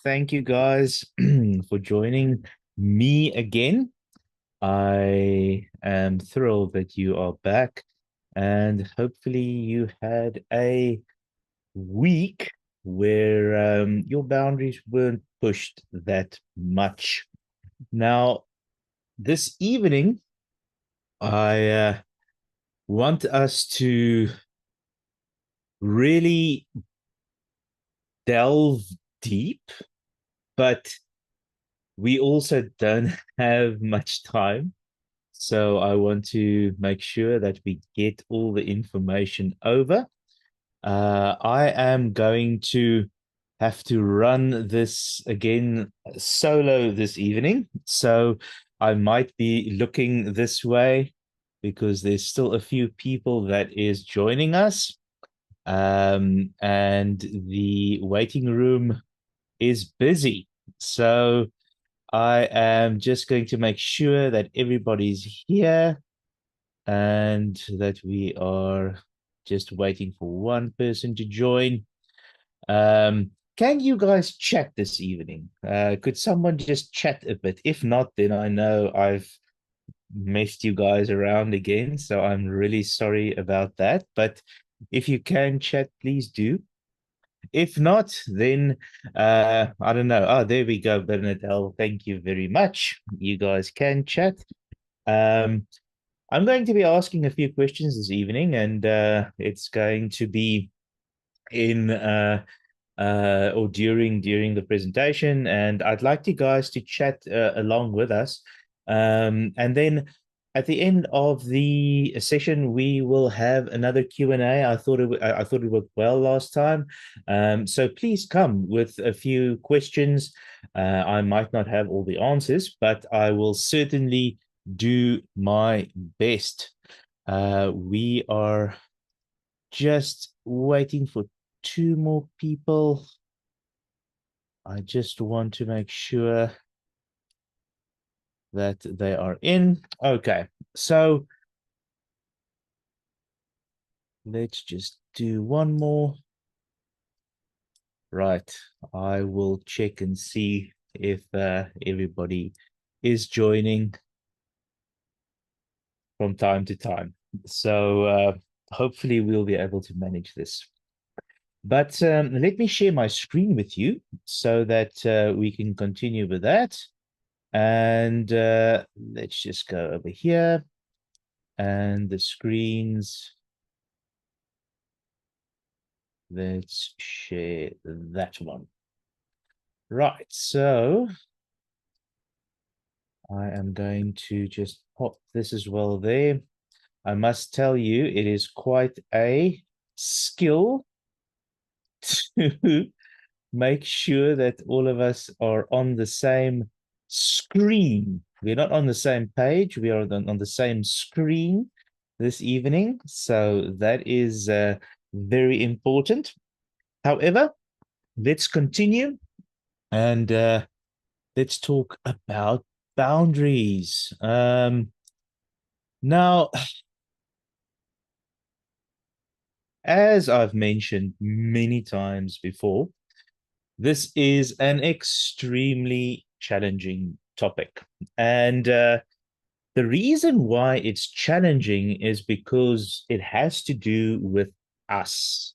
Thank you guys for joining me again. I am thrilled that you are back, and hopefully, you had a week where your boundaries weren't pushed that much. Now, this evening, I want us to really delve deep, but we also don't have much time. So I want to make sure that we get all the information over. I am going to have to run this again solo this evening. So I might be looking this way because there's still a few people that is joining us. And the waiting room is busy. So I am just going to make sure that everybody's here and that we are just waiting for one person to join. Can you guys chat this evening? Could someone just chat a bit? If not, then I know I've messed you guys around again, so I'm really sorry about that. But if you can chat, please do. If not, then I don't know. Oh, there we go, Bernadette. Thank you very much. You guys can chat. Um, I'm going to be asking a few questions this evening, and it's going to be in or during the presentation, and I'd like you guys to chat along with us. And then at the end of the session, we will have another Q&A. I thought it worked well last time. So please come with a few questions. I might not have all the answers, but I will certainly do my best. We are just waiting for two more people. I just want to make sure that they are in. Okay, so let's just do one more. Right, I will check and see if everybody is joining from time to time. So hopefully we'll be able to manage this. But let me share my screen with you so that we can continue with that. And let's just go over here and the screens. Let's share that one. Right, so I am going to just pop this as well there. I must tell you, it is quite a skill to make sure that all of us are on the same screen. We're not on the same page, we are on the same screen this evening. So that is very important. However, let's continue and let's talk about boundaries. Now, as I've mentioned many times before, this is an extremely challenging topic. And the reason why it's challenging is because it has to do with us.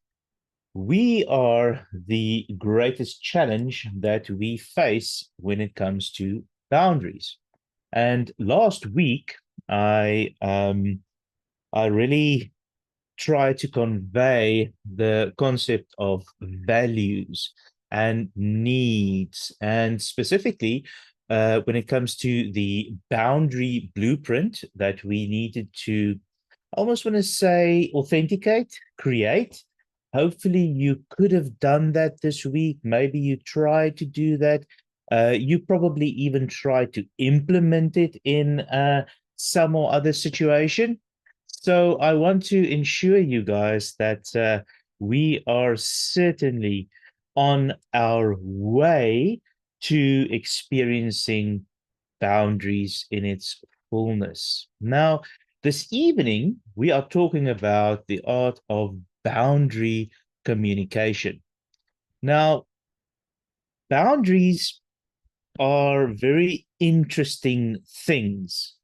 We are the greatest challenge that we face when it comes to boundaries. And last week, I really try to convey the concept of values and needs, and specifically when it comes to the boundary blueprint that we needed to, I almost want to say, authenticate, create. Hopefully, you could have done that this week. Maybe you tried to do that. You probably even tried to implement it in some or other situation. So I want to ensure you guys that we are certainly on our way to experiencing boundaries in its fullness. Now, this evening, we are talking about the art of boundary communication. Now, boundaries are very interesting things,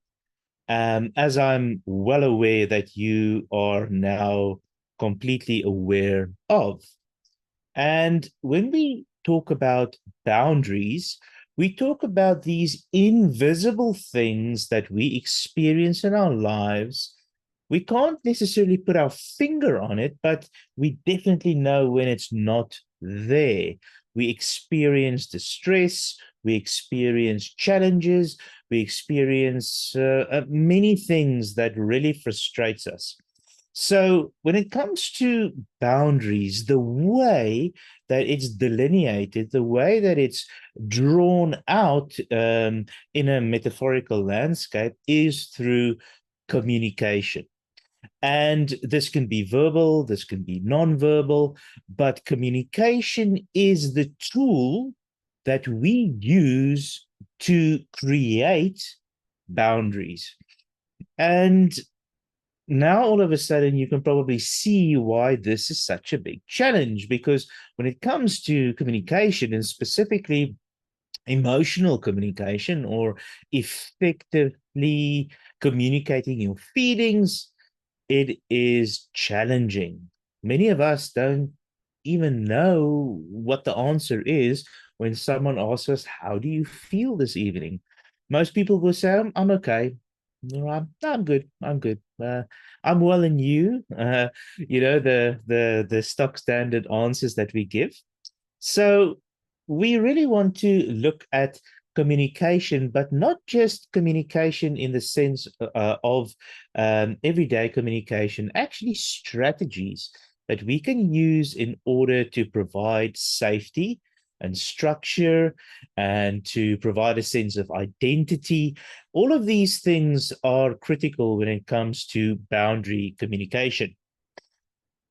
as I'm well aware that you are now completely aware of. And when we talk about boundaries, we talk about these invisible things that we experience in our lives. We can't necessarily put our finger on it, but we definitely know when it's not there. We experience distress, we experience challenges, we experience many things that really frustrates us. So when it comes to boundaries, the way that it's delineated, the way that it's drawn out in a metaphorical landscape is through communication. And this can be verbal, this can be non-verbal, but communication is the tool that we use to create boundaries. And now all of a sudden you can probably see why this is such a big challenge, because when it comes to communication, and specifically emotional communication or effectively communicating your feelings, it is challenging. Many of us don't even know what the answer is when someone asks us, how do you feel this evening? Most people will say, I'm okay. No, I'm good. I'm good. I'm well, and you. The stock standard answers that we give. So we really want to look at communication, but not just communication in the sense of everyday communication, actually strategies that we can use in order to provide safety and structure and to provide a sense of identity. All of these things are critical when it comes to boundary communication.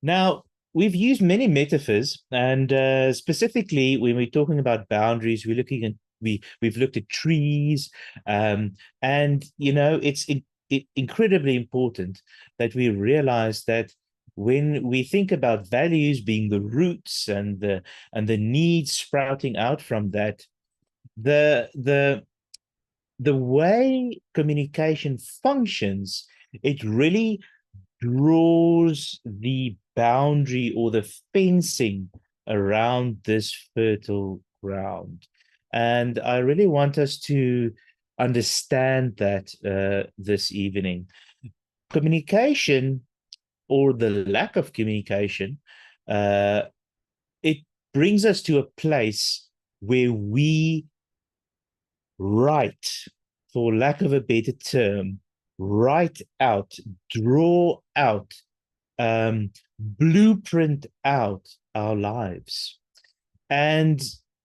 Now, we've used many metaphors, and specifically when we're talking about boundaries, we've looked at trees, and it's incredibly important that we realize that when we think about values being the roots and the needs sprouting out from that, the the the way communication functions, it really draws the boundary or the fencing around this fertile ground. And I really want us to understand that this evening. Communication, or the lack of communication, uh, it brings us to a place where we write, for lack of a better term, write out, draw out, blueprint out our lives. And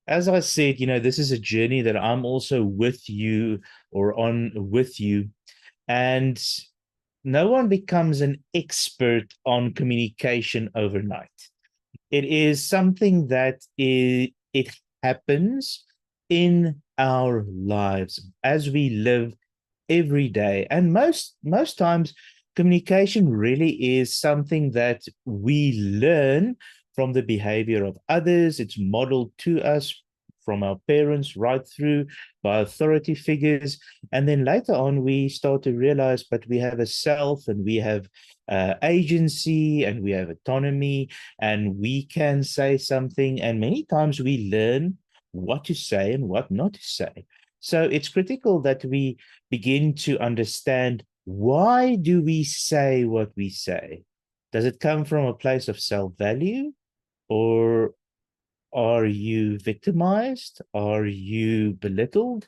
as I said, this is a journey that I'm also with you or on with you. And no one becomes an expert on communication overnight. It is something that it happens in our lives as we live every day. And most times, communication really is something that we learn from the behavior of others. It's modeled to us from our parents right through by authority figures. And then later on, we start to realize, but we have a self, and we have agency, and we have autonomy, and we can say something. And many times we learn what to say and what not to say. So it's critical that we begin to understand, why do we say what we say? Does it come from a place of self-value, or are you victimized? Are you belittled?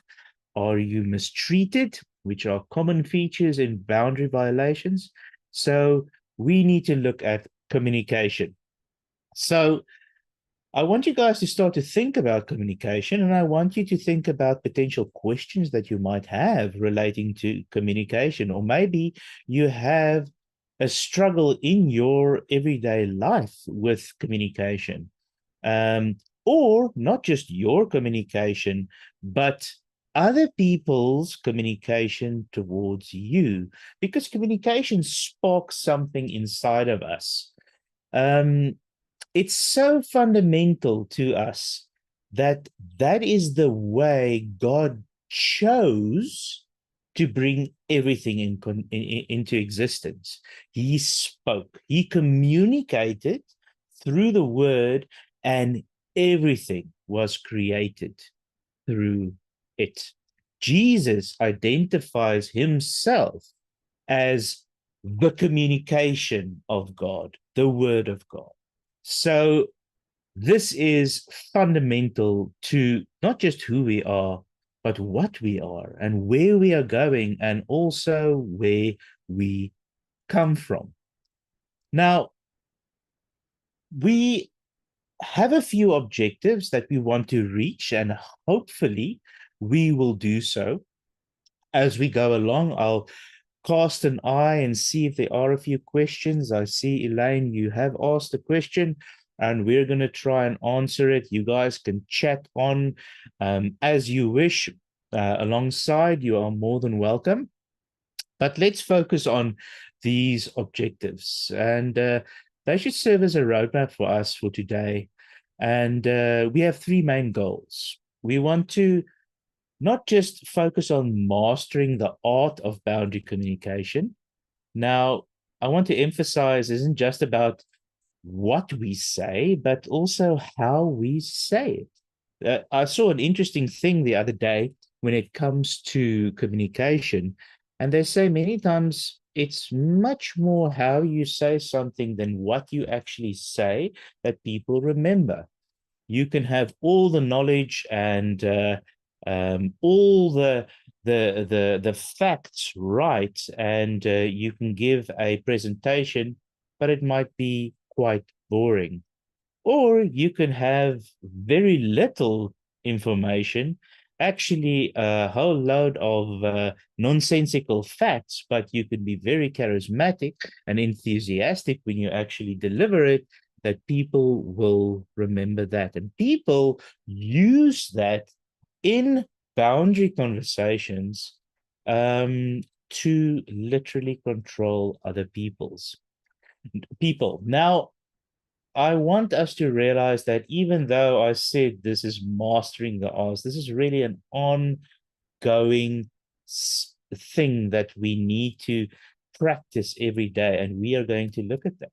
Are you mistreated? Which are common features in boundary violations. So we need to look at communication. So I want you guys to start to think about communication, and I want you to think about potential questions that you might have relating to communication, or maybe you have a struggle in your everyday life with communication, um, or not just your communication, but other people's communication towards you, because communication sparks something inside of us. Um, it's so fundamental to us that that is the way God chose to bring everything into existence. He spoke, he communicated through the word, and everything was created through it. Jesus identifies himself as the communication of God, the word of God. So this is fundamental to not just who we are, but what we are and where we are going, and also where we come from. Now, we have a few objectives that we want to reach, and hopefully we will do so as we go along. I'll cast an eye and see if there are a few questions. I see, Elaine, you have asked a question, and we're going to try and answer it. You guys can chat on as you wish. Alongside, you are more than welcome. But let's focus on these objectives, and they should serve as a roadmap for us for today. And we have three main goals. We want to not just focus on mastering the art of boundary communication. Now, I want to emphasize it isn't just about what we say, but also how we say it. I saw an interesting thing the other day when it comes to communication, and they say many times it's much more how you say something than what you actually say that people remember. You can have all the knowledge and all the facts right, and you can give a presentation, but it might be quite boring. Or you can have very little information, actually a whole load of nonsensical facts, but you can be very charismatic and enthusiastic when you actually deliver it, that people will remember that. And people use that in boundary conversations to literally control other people. Now, I want us to realize that even though I said this is mastering the arts, this is really an ongoing thing that we need to practice every day, and we are going to look at that.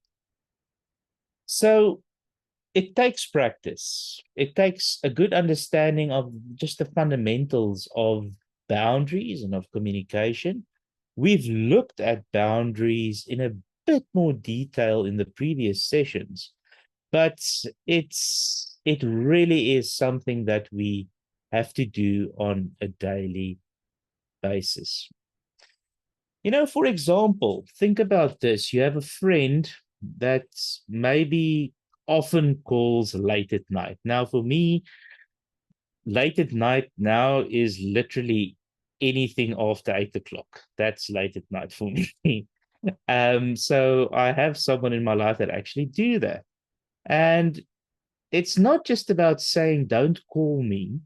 So it takes practice. It takes a good understanding of just the fundamentals of boundaries and of communication. We've looked at boundaries in a bit more detail in the previous sessions, but it really is something that we have to do on a daily basis. For example, think about this. You have a friend that maybe often calls late at night. Now, for me, late at night now is literally anything after 8 o'clock. That's late at night for me. So I have someone in my life that actually do that. And it's not just about saying, don't call me,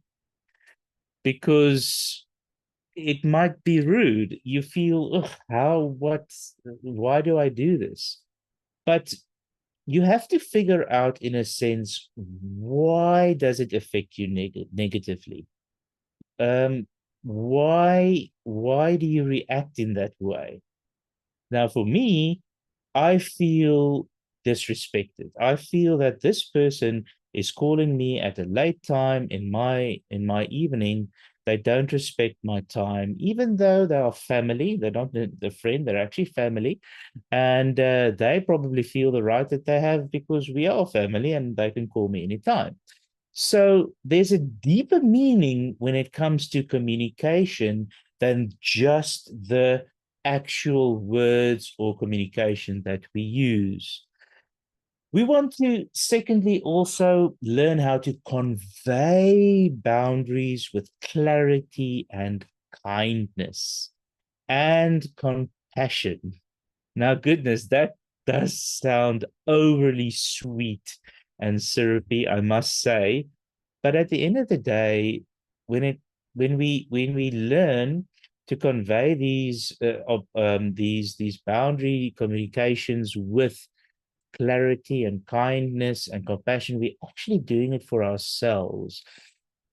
because it might be rude. You feel, why do I do this? But you have to figure out, in a sense, why does it affect you negatively? Um, why do you react in that way? Now, for me, I feel disrespected. I feel that this person is calling me at a late time in my evening. They don't respect my time, even though they are family. They're not the friend, they're actually family. And they probably feel the right that they have because we are family and they can call me anytime. So there's a deeper meaning when it comes to communication than just the actual words or communication that we use. We want to, secondly, also learn how to convey boundaries with clarity and kindness and compassion. Now, goodness, that does sound overly sweet and syrupy, I must say. But at the end of the day, when it when we learn to convey these boundary communications with clarity and kindness and compassion, we're actually doing it for ourselves.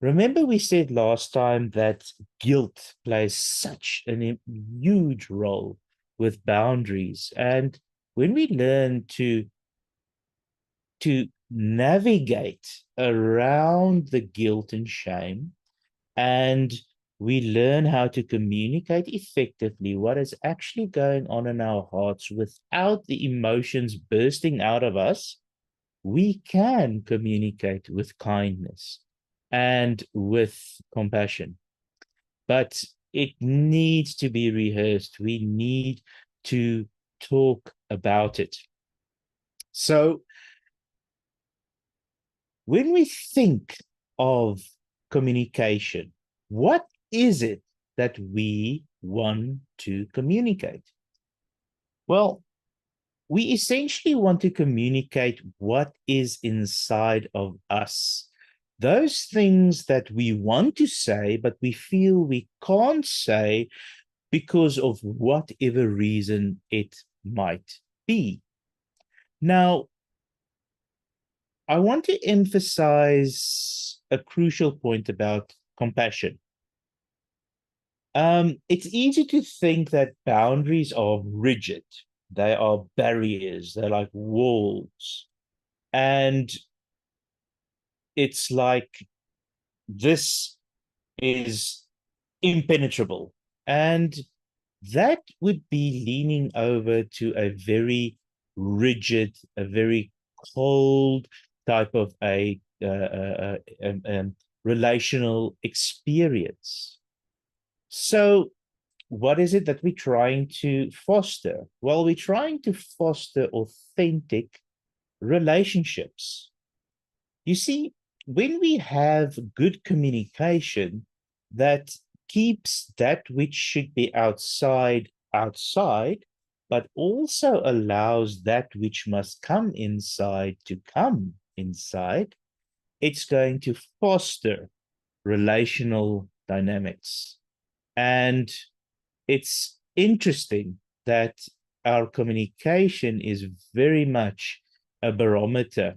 Remember, we said last time that guilt plays such a huge role with boundaries. And when we learn to navigate around the guilt and shame, and we learn how to communicate effectively what is actually going on in our hearts without the emotions bursting out of us, we can communicate with kindness and with compassion. But it needs to be rehearsed. We need to talk about it. So when we think of communication, what is it that we want to communicate? Well, we essentially want to communicate what is inside of us. Those things that we want to say, but we feel we can't say because of whatever reason it might be. Now, I want to emphasize a crucial point about compassion. It's easy to think that boundaries are rigid. They are barriers. They're like walls. And it's like this is impenetrable. And that would be leaning over to a very rigid, a very cold type of a relational experience. So, what is it that we're trying to foster? Well, we're trying to foster authentic relationships. You see, when we have good communication that keeps that which should be outside outside, but also allows that which must come inside to come inside, it's going to foster relational dynamics. And it's interesting that our communication is very much a barometer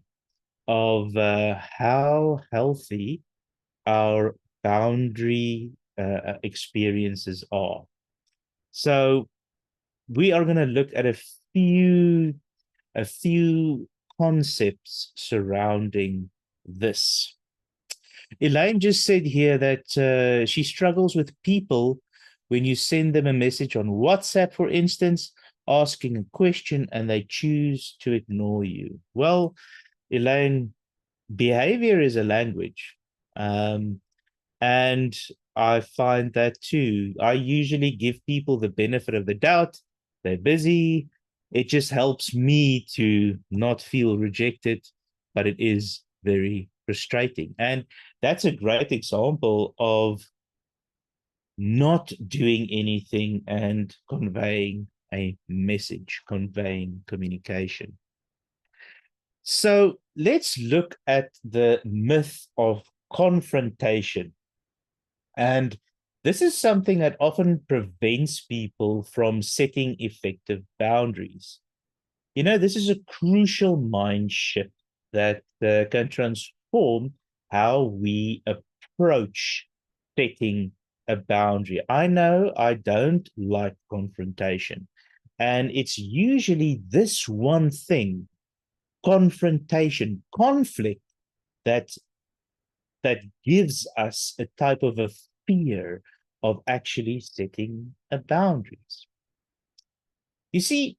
of how healthy our boundary experiences are. So we are going to look at a few concepts surrounding this. Elaine just said here that she struggles with people when you send them a message on WhatsApp, for instance, asking a question and they choose to ignore you. Well, Elaine, behavior is a language. And I find that too. I usually give people the benefit of the doubt. They're busy. It just helps me to not feel rejected, but it is very frustrating. And that's a great example of not doing anything and conveying a message, conveying communication. So let's look at the myth of confrontation. And this is something that often prevents people from setting effective boundaries. This is a crucial mind shift that can transform how we approach setting a boundary. I know I don't like confrontation, and it's usually this one thing, confrontation, conflict, that that gives us a type of a fear of actually setting a boundaries. You see,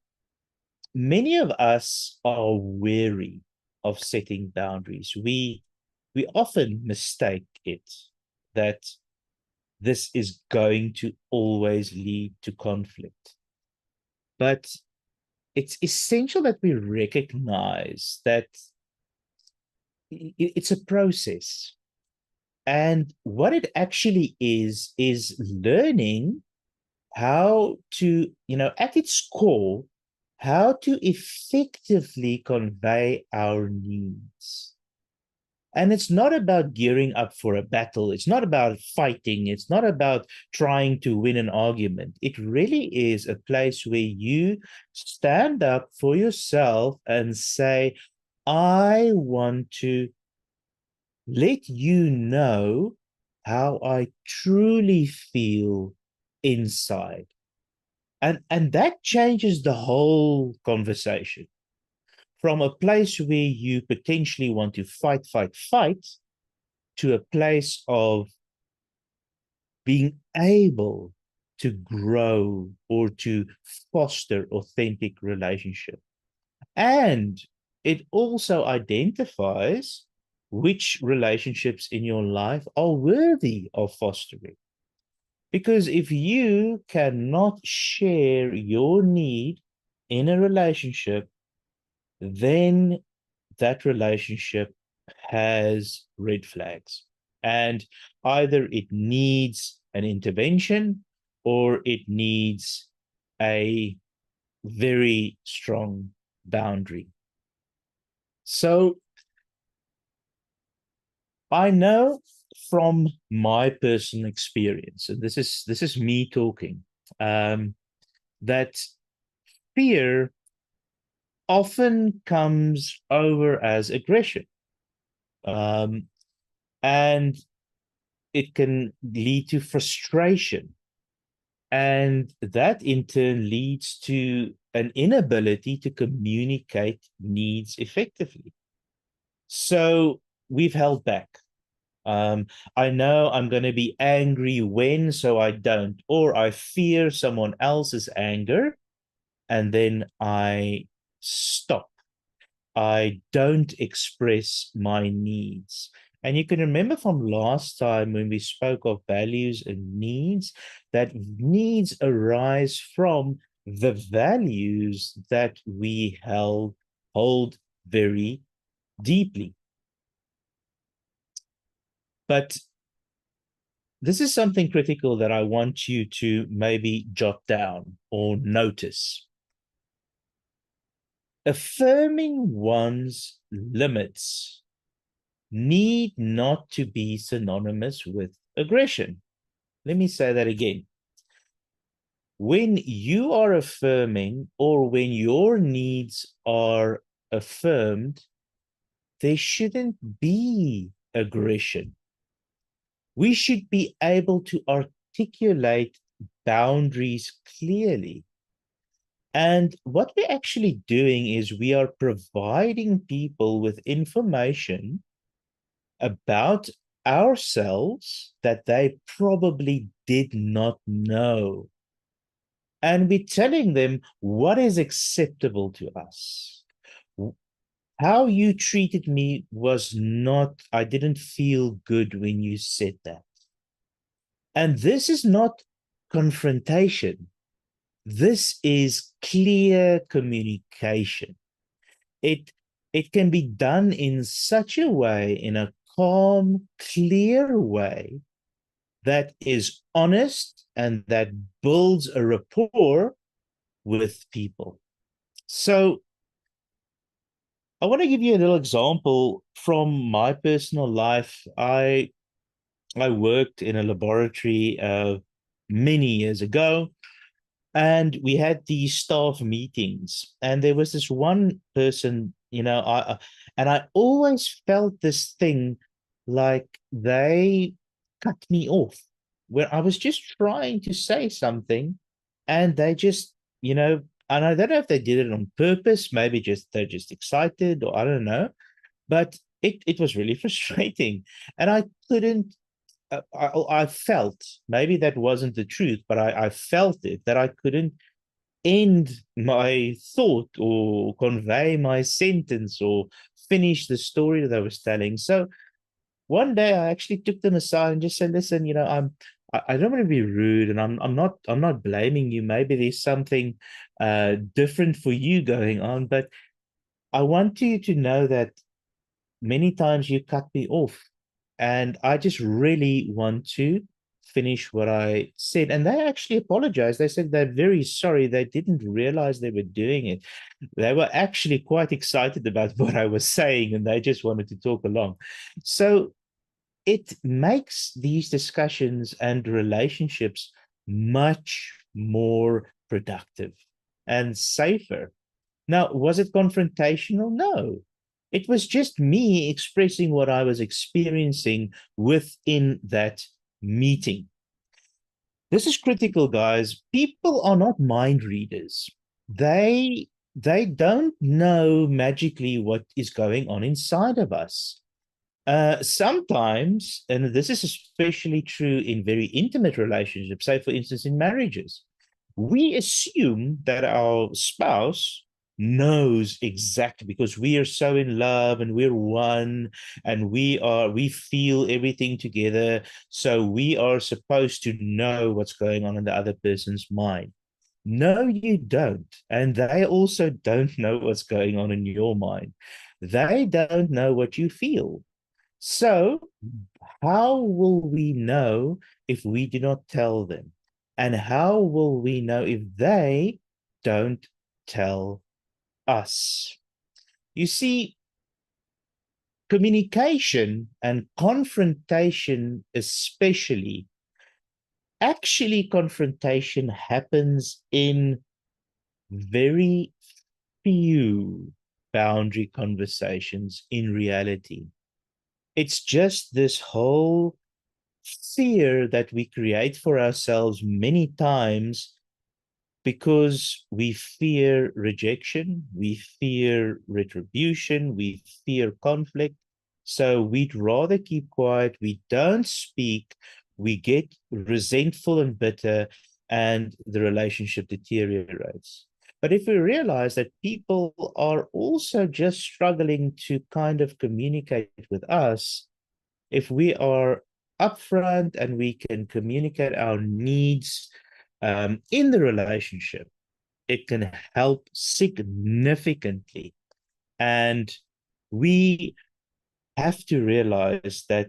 many of us are wary of setting boundaries. We often mistake it that this is going to always lead to conflict. But it's essential that we recognize that it's a process. And what it actually is learning how to, at its core, how to effectively convey our needs. And it's not about gearing up for a battle. It's not about fighting. It's not about trying to win an argument. It really is a place where you stand up for yourself and say, I want to let you know how I truly feel inside. And that changes the whole conversation from a place where you potentially want to fight, to a place of being able to grow or to foster authentic relationship. And it also identifies which relationships in your life are worthy of fostering. Because if you cannot share your need in a relationship, then that relationship has red flags. And either it needs an intervention or it needs a very strong boundary. So I know from my personal experience, and this is me talking, that fear often comes over as aggression. Um, and it can lead to frustration. And that in turn leads to an inability to communicate needs effectively. So we've held back. Um, I know I'm going to be angry when, so I don't, or I fear someone else's anger, and then I stop. I don't express my needs. And you can remember from last time when we spoke of values and needs, that needs arise from the values that we hold very deeply. But this is something critical that I want you to maybe jot down or notice. Affirming one's limits need not to be synonymous with aggression. Let me say that again. When you are affirming or when your needs are affirmed, there shouldn't be aggression. We should be able to articulate boundaries clearly. And what we're actually doing is we are providing people with information about ourselves that they probably did not know. And we're telling them what is acceptable to us. How you treated me was not, I didn't feel good when you said that. And this is not confrontation. This is clear communication. It it can be done in such a way, in a calm, clear way that is honest and that builds a rapport with people. So I want to give you a little example from my personal life. I worked in a laboratory many years ago, and we had these staff meetings, and there was this one person, and I always felt this thing like they cut me off where I was just trying to say something, and they just, and I don't know if they did it on purpose, maybe just they're just excited, or I don't know, but it was really frustrating, and I couldn't I felt, maybe that wasn't the truth, but I felt it, that I couldn't end my thought or convey my sentence or finish the story that I was telling. So one day I actually took them aside and just said, listen, I don't want to be rude, and I'm not blaming you. Maybe there's something different for you going on, but I want you to know that many times you cut me off, and I just really want to finish what I said. And they actually apologized. They said they're very sorry. They didn't realize they were doing it. They were actually quite excited about what I was saying, and they just wanted to talk along. So it makes these discussions and relationships much more productive and safer. Now, was it confrontational? No. It was just me expressing what I was experiencing within that meeting. This is critical, guys. People are not mind readers. They don't know magically what is going on inside of us. Sometimes, and this is especially true in very intimate relationships, say, for instance, in marriages, we assume that our spouse knows exactly because we are so in love and we're one and we feel everything together. So we are supposed to know what's going on in the other person's mind. No, you don't. And they also don't know what's going on in your mind. They don't know what you feel. So, how will we know if we do not tell them? And how will we know if they don't tell us? You see, communication and confrontation, especially, actually, confrontation happens in very few boundary conversations in reality. It's just this whole fear that we create for ourselves many times because we fear rejection, we fear retribution, we fear conflict. So we'd rather keep quiet, we don't speak, we get resentful and bitter, and the relationship deteriorates. But if we realize that people are also just struggling to kind of communicate with us, if we are upfront and we can communicate our needs in the relationship, it can help significantly. And we have to realize that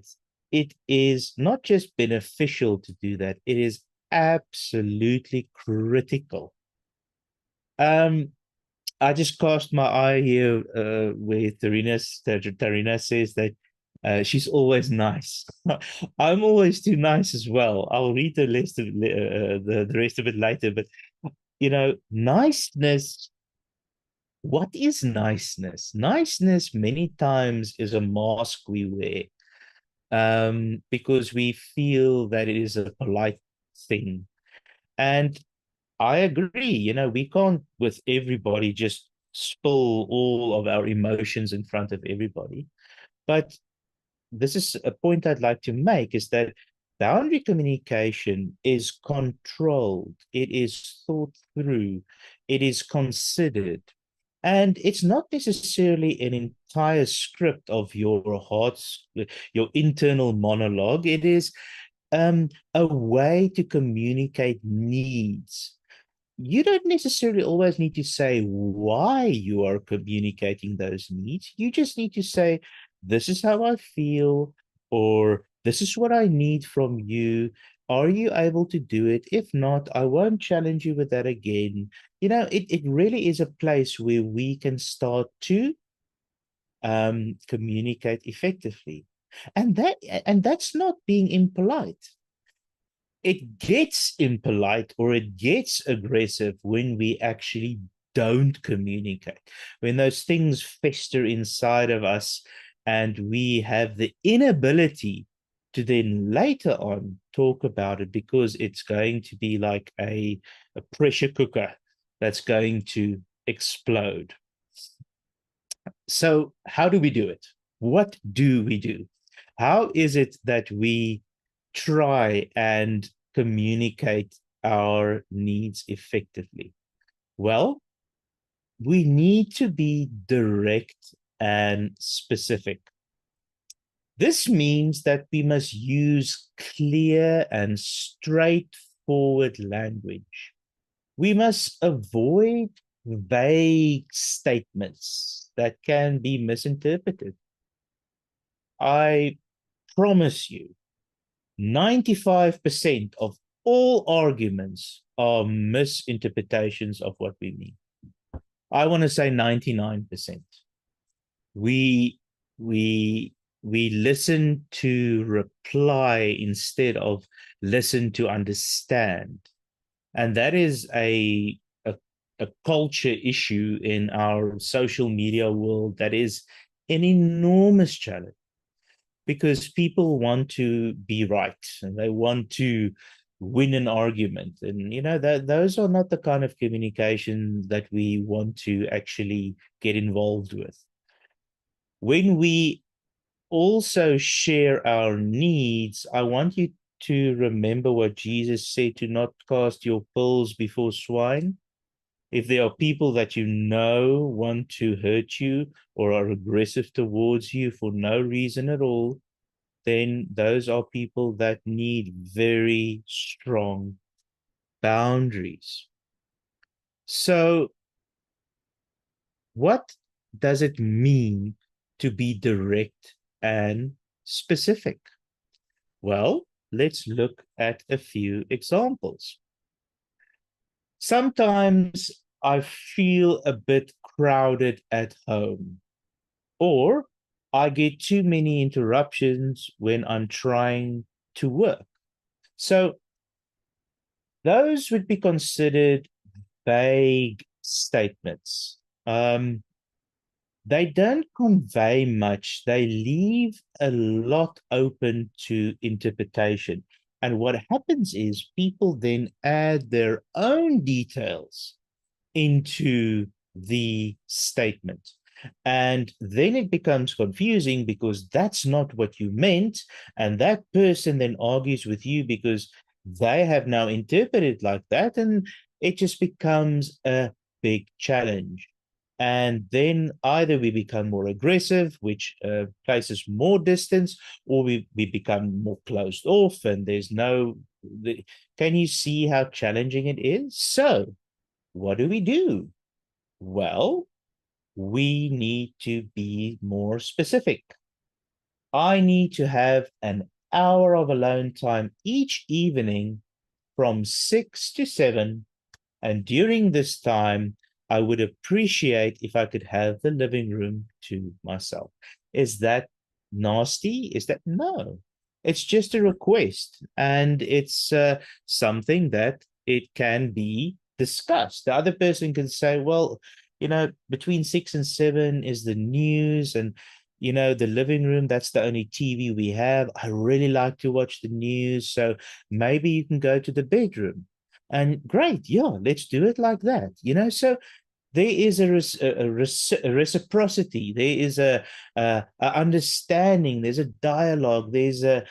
it is not just beneficial to do that, it is absolutely critical. Um, I just cast my eye here where Tarina says that she's always nice. I'm always too nice as well. I'll read the list of the rest of it later, but niceness. What is niceness? Niceness many times is a mask we wear because we feel that it is a polite thing. And I agree. We can't with everybody just spill all of our emotions in front of everybody. But this is a point I'd like to make is that boundary communication is controlled, it is thought through, it is considered. And it's not necessarily an entire script of your heart's, your internal monologue. It is a way to communicate needs. You don't necessarily always need to say why you are communicating those needs. You just need to say, this is how I feel, or this is what I need from you. Are you able to do it? If not, I won't challenge you with that again. It really is a place where we can start to communicate effectively. And that's not being impolite. It gets impolite or it gets aggressive when we actually don't communicate, when those things fester inside of us and we have the inability to then later on talk about it because it's going to be like a pressure cooker that's going to explode. So, how do we do it? What do we do? How is it that we try and communicate our needs effectively? Well, we need to be direct and specific. This means that we must use clear and straightforward language. We must avoid vague statements that can be misinterpreted. I promise you, 95% of all arguments are misinterpretations of what we mean. I want to say 99%. We we we listen to reply instead of listen to understand. And that is a culture issue in our social media world that is an enormous challenge because people want to be right and they want to win an argument. And that those are not the kind of communication that we want to actually get involved with. When we also share our needs, I want you to remember what Jesus said, to not cast your pearls before swine. If there are people that want to hurt you or are aggressive towards you for no reason at all, then those are people that need very strong boundaries. So, what does it mean to be direct and specific? Well, let's look at a few examples. Sometimes I feel a bit crowded at home, or I get too many interruptions when I'm trying to work. So those would be considered vague statements. They don't convey much. They leave a lot open to interpretation. And what happens is people then add their own details into the statement. And then it becomes confusing because that's not what you meant. And that person then argues with you because they have now interpreted like that. And it just becomes a big challenge. And then either we become more aggressive, which places more distance, or we become more closed off, and there's no. Can you see how challenging it is? So, what do? Well, we need to be more specific. I need to have an hour of alone time each evening from 6 to 7. And during this time, I would appreciate if I could have the living room to myself. Is that nasty? Is that no? It's just a request, and it's something that it can be discussed. The other person can say, well, between 6 and 7 is the news, and the living room, that's the only TV we have. I really like to watch the news, so maybe you can go to the bedroom. And great, yeah, let's do it like that. So there is a reciprocity, there is a understanding, there's a dialogue, there's a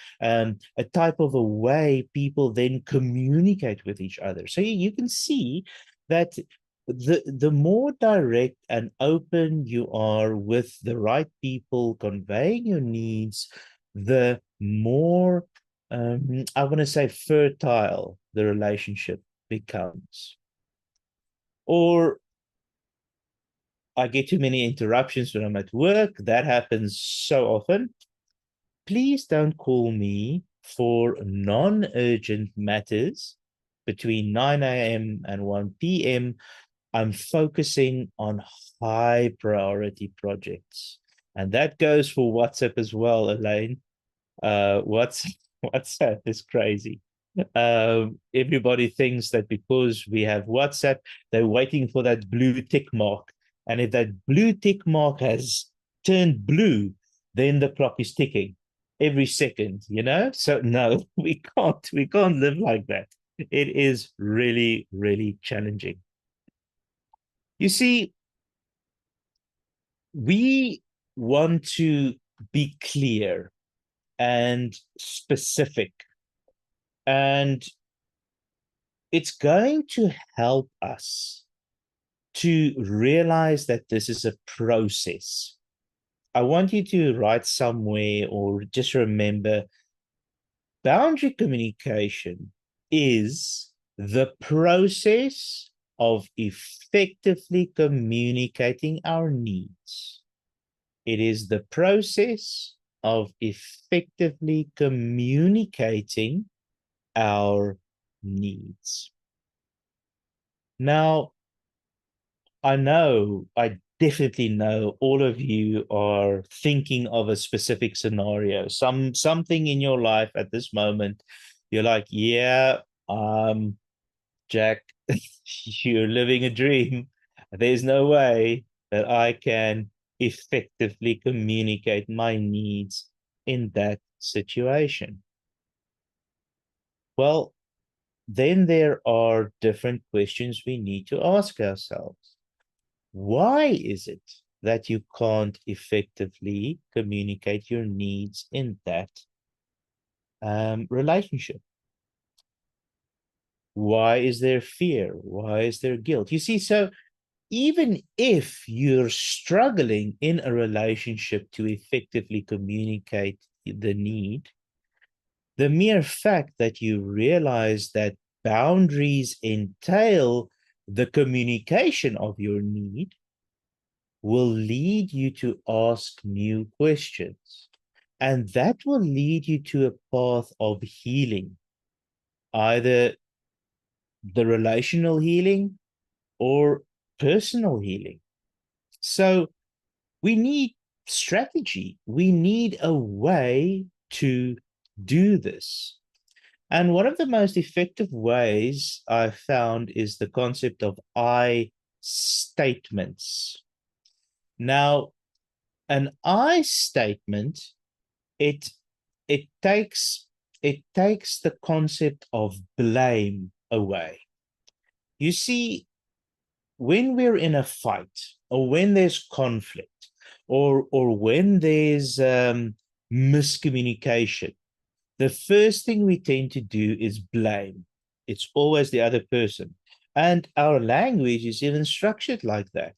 type of a way people then communicate with each other. So you can see that the more direct and open you are with the right people conveying your needs, the more I want to say fertile the relationship becomes. Or I get too many interruptions when I'm at work. That happens so often. Please don't call me for non-urgent matters between 9 a.m. and 1 p.m. I'm focusing on high priority projects. And that goes for WhatsApp as well, Elaine. WhatsApp is crazy. Everybody thinks that because we have WhatsApp, they're waiting for that blue tick mark. And if that blue tick mark has turned blue, then the clock is ticking every second. So no, we can't live like that. It is really, really challenging. You see, we want to be clear and specific, and it's going to help us to realize that this is a process. I want you to write somewhere or just remember, boundary communication is the process of effectively communicating our needs. It is the process of effectively communicating our needs. Now, I definitely know all of you are thinking of a specific scenario, something in your life at this moment. You're like, yeah, Jack, you're living a dream. There's no way that I can effectively communicate my needs in that situation. Well, then there are different questions we need to ask ourselves. Why is it that you can't effectively communicate your needs in that relationship? Why is there fear? Why is there guilt? You see, so even if you're struggling in a relationship to effectively communicate the need, the mere fact that you realize that boundaries entail the communication of your need will lead you to ask new questions. And that will lead you to a path of healing, either the relational healing or personal healing. So we need strategy. We need a way to do this. And one of the most effective ways I found is the concept of I statements. Now, an I statement, it it takes the concept of blame away. You see, when we're in a fight, or when there's conflict, or when there's miscommunication, the first thing we tend to do is blame. It's always the other person. And our language is even structured like that.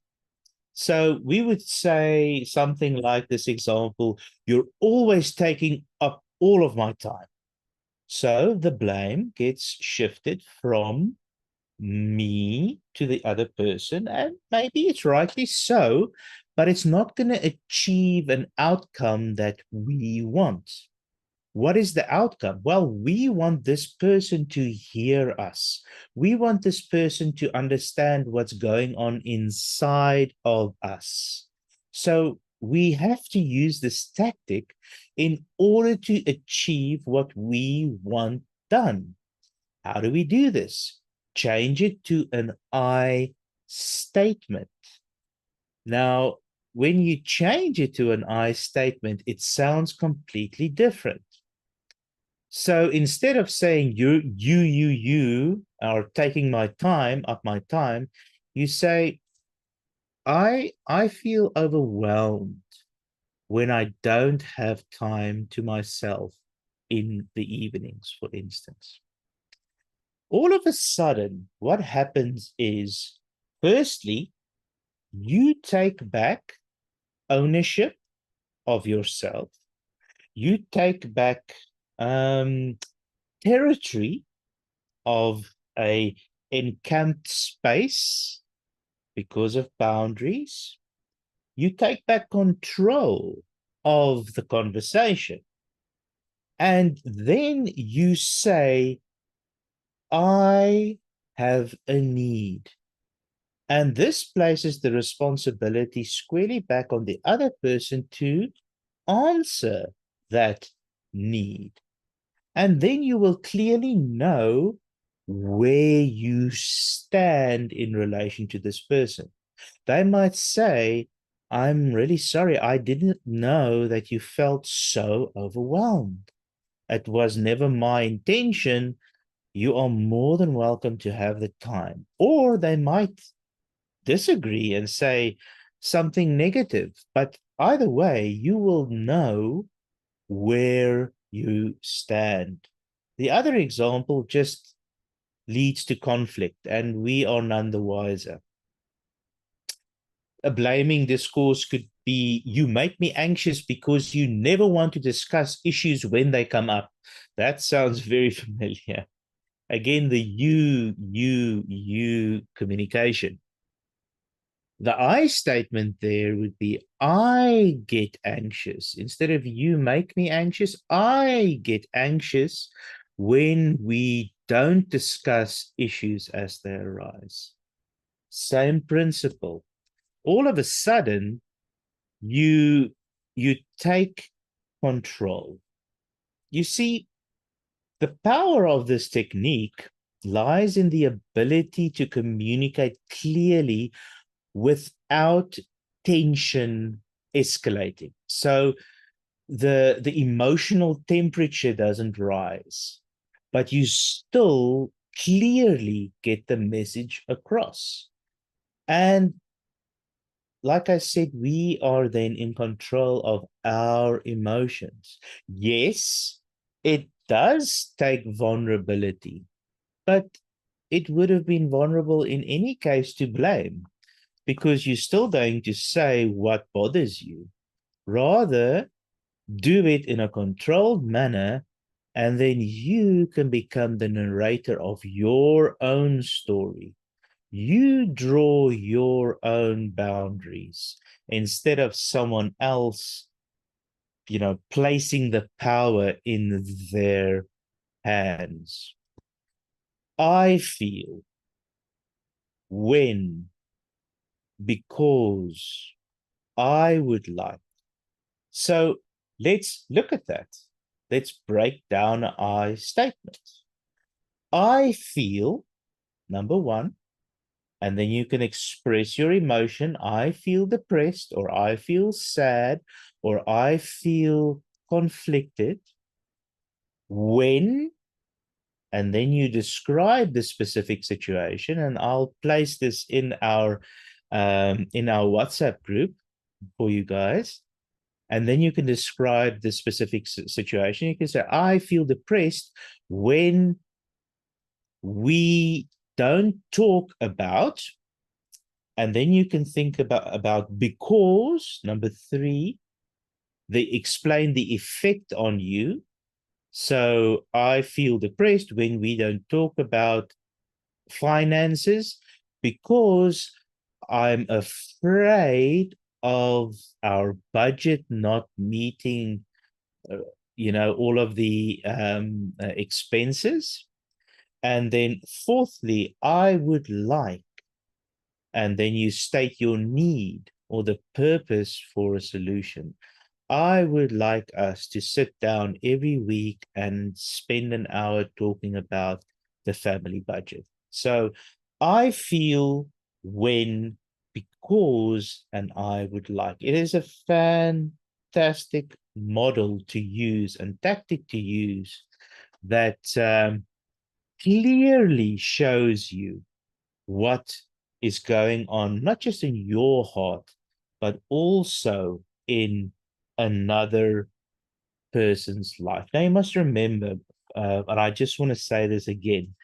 So we would say something like this example: you're always taking up all of my time. So the blame gets shifted from me to the other person, and maybe it's rightly so, but it's not going to achieve an outcome that we want. What is the outcome? Well, we want this person to hear us. We want this person to understand what's going on inside of us. So we have to use this tactic in order to achieve what we want done. How do we do this? Change it to an I statement. Now, when you change it to an I statement, it sounds completely different. So instead of saying you are taking my time, up my time, you say, I feel overwhelmed when I don't have time to myself in the evenings, for instance. All of a sudden, what happens is, firstly, you take back ownership of yourself. You take back um, territory of a encamped space because of boundaries. You take back control of the conversation. And then you say, I have a need. And this places the responsibility squarely back on the other person to answer that need. And then you will clearly know where you stand in relation to this person. They might say, I'm really sorry. I didn't know that you felt so overwhelmed. It was never my intention. You are more than welcome to have the time. Or they might disagree and say something negative. But either way, you will know where you stand. The other example just leads to conflict, and we are none the wiser. A blaming discourse could be, you make me anxious because you never want to discuss issues when they come up. That sounds very familiar. Again, the you communication. The I statement there would be, I get anxious. Instead of you make me anxious, I get anxious when we don't discuss issues as they arise. Same principle. All of a sudden, you you take control. You see, the power of this technique lies in the ability to communicate clearly without tension escalating. So the emotional temperature doesn't rise, but you still clearly get the message across. And like I said, we are then in control of our emotions. Yes, it does take vulnerability, but it would have been vulnerable in any case to blame because you're still going to say what bothers you. Rather, do it in a controlled manner, and then you can become the narrator of your own story. You draw your own boundaries instead of someone else, placing the power in their hands. I feel when, because, I would like. So let's look at that. Let's break down I statement. I feel, number one, and then you can express your emotion. I feel depressed, or I feel sad, or I feel conflicted when, and then you describe the specific situation. And I'll place this in our WhatsApp group for you guys. And then you can describe the specific situation. You can say, I feel depressed when we don't talk about, and then you can think about because, number three, they explain the effect on you. So I feel depressed when we don't talk about finances because I'm afraid of our budget not meeting all of the expenses. And then fourthly, I would like, and then you state your need or the purpose for a solution. I would like us to sit down every week and spend an hour talking about the family budget. So I feel when, because, and I would like. It is a fantastic model to use and tactic to use that clearly shows you what is going on, not just in your heart, but also in another person's life. Now, you must remember, and I just want to say this again,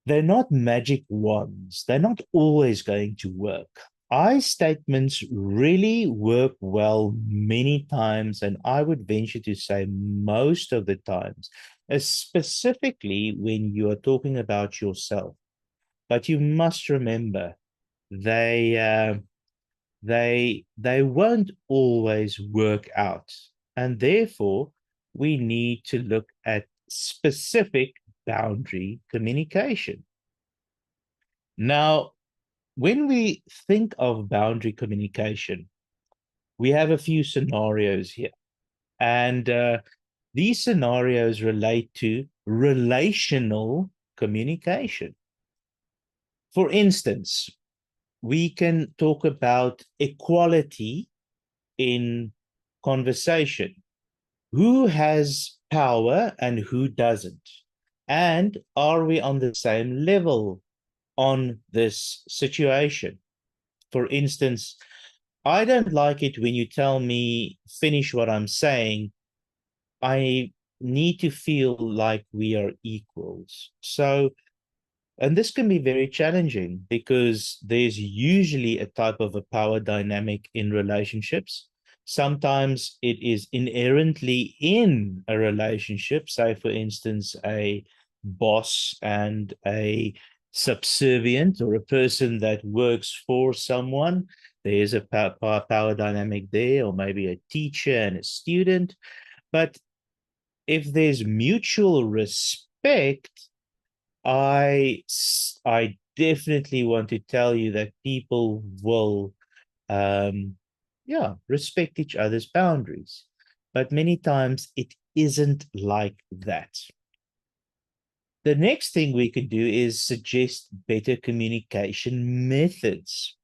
they're not magic wands. They're not always going to work. I statements really work well many times, and I would venture to say most of the times, specifically when you are talking about yourself. But you must remember, they they won't always work out, and therefore we need to look at specific boundary communication. Now, when we think of boundary communication, we have a few scenarios here, and these scenarios relate to relational communication. For instance, we can talk about equality in conversation. Who has power and who doesn't? And are we on the same level on this situation? For instance, I don't like it when you tell me, finish what I'm saying. I need to feel like we are equals. So, and this can be very challenging because there's usually a type of a power dynamic in relationships. Sometimes it is inherently in a relationship, say, for instance, a boss and a subservient or a person that works for someone. there's a power dynamic there, or maybe a teacher and a student. But if there's mutual respect, I definitely want to tell you that people will yeah, respect each other's boundaries. But many times it isn't like that. The next thing we could do is suggest better communication methods.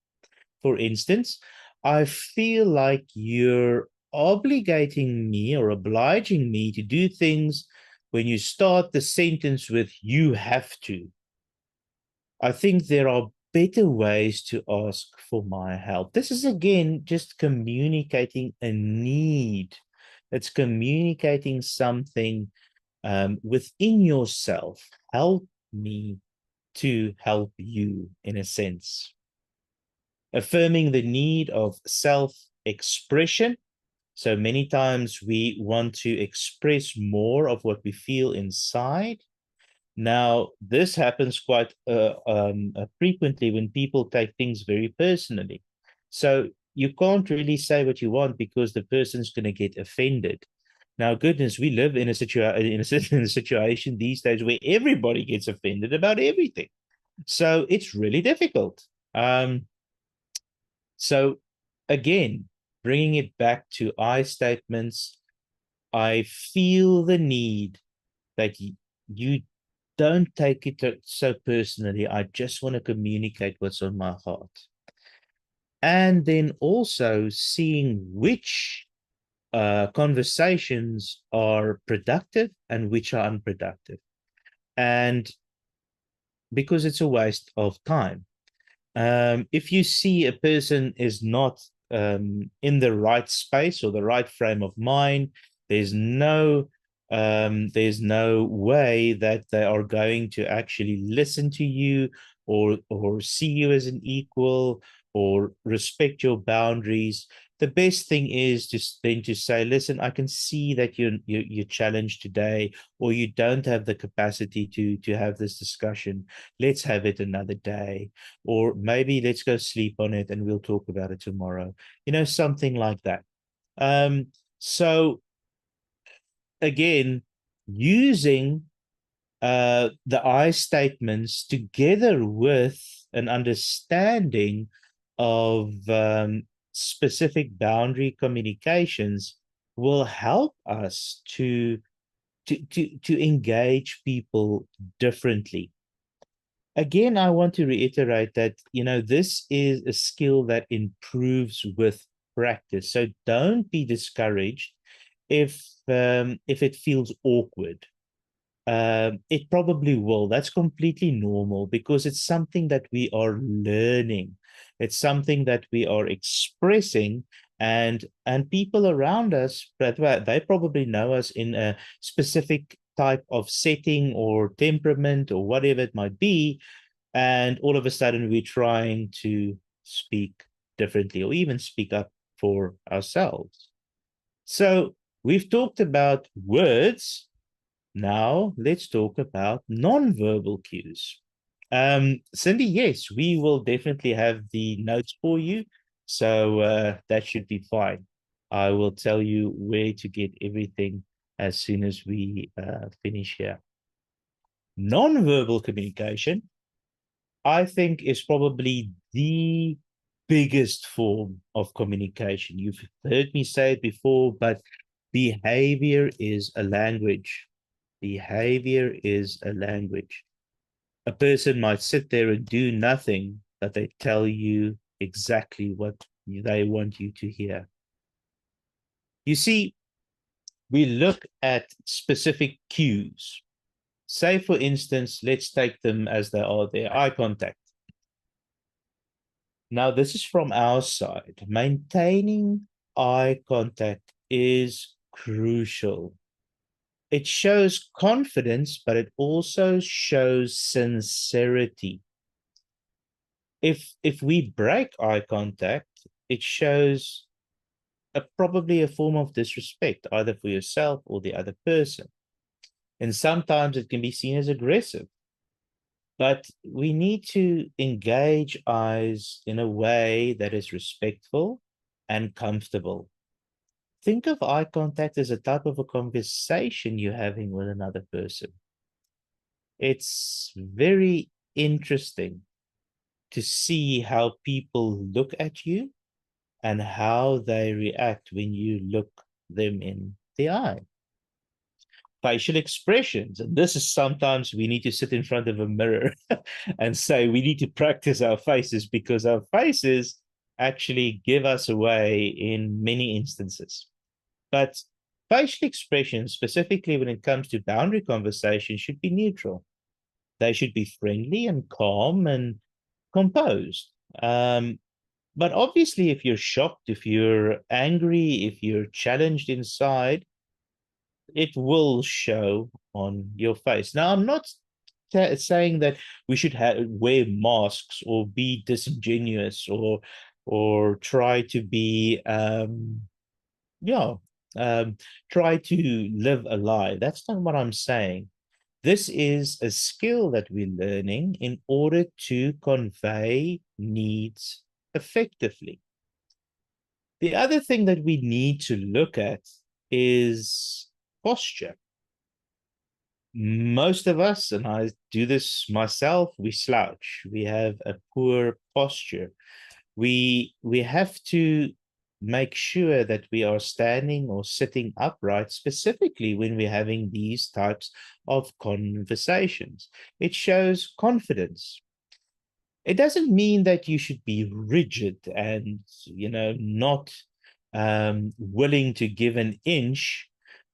For instance, I feel like you're obligating me or obliging me to do things when you start the sentence with you have to. I think there are better ways to ask for my help. This is again just communicating a need. It's communicating something within yourself. Help me to help you, in a sense. Affirming the need of self-expression. So many times we want to express more of what we feel inside. Now, this happens quite frequently when people take things very personally. So you can't really say what you want because the person's going to get offended. Now, goodness, we live in a situation these days where everybody gets offended about everything. So it's really difficult. So again, bringing it back to I statements, I feel the need that you don't take it so personally. I just want to communicate what's on my heart. And then also seeing which conversations are productive and which are unproductive. And because it's a waste of time. If you see a person is not in the right space or the right frame of mind, there's no way that they are going to actually listen to you or see you as an equal or respect your boundaries. The best thing is to say, listen, I can see that you're challenged today, or you don't have the capacity to have this discussion. Let's have it another day, or maybe let's go sleep on it and we'll talk about it tomorrow. Something like that. So again, using the I statements together with an understanding of specific boundary communications will help us to engage people differently. Again, I want to reiterate that, this is a skill that improves with practice. So don't be discouraged if it feels awkward. It probably will. That's completely normal because it's something that we are learning. It's something that we are expressing, and people around us, they probably know us in a specific type of setting or temperament or whatever it might be, and all of a sudden we're trying to speak differently or even speak up for ourselves. So we've talked about words. Now let's talk about non-verbal cues. Cindy, yes, we will definitely have the notes for you. So that should be fine. I will tell you where to get everything as soon as we finish here. Non-verbal communication, I think, is probably the biggest form of communication. You've heard me say it before, but behavior is a language. Behavior is a language. A person might sit there and do nothing, but they tell you exactly what they want you to hear. You see, we look at specific cues. Say, for instance, let's take them as they are there, eye contact. Now, this is from our side. Maintaining eye contact is crucial. It shows confidence, but it also shows sincerity. If we break eye contact, it shows probably a form of disrespect, either for yourself or the other person. And sometimes it can be seen as aggressive. But we need to engage eyes in a way that is respectful and comfortable. Think of eye contact as a type of a conversation you're having with another person. It's very interesting to see how people look at you and how they react when you look them in the eye. Facial expressions. And this is sometimes we need to sit in front of a mirror and say we need to practice our faces because our faces actually give us away in many instances. But facial expressions, specifically when it comes to boundary conversations, should be neutral. They should be friendly and calm and composed. But obviously, if you're shocked, if you're angry, if you're challenged inside, it will show on your face. Now, I'm not saying that we should wear masks or be disingenuous or try to be yeah try to live a lie. That's not what I'm saying. This is a skill that we're learning in order to convey needs effectively. The other thing that we need to look at is posture. Most of us, and I do this myself, we slouch. We have a poor posture. We have to make sure that we are standing or sitting upright, specifically when we're having these types of conversations. It shows confidence. It doesn't mean that you should be rigid and not willing to give an inch,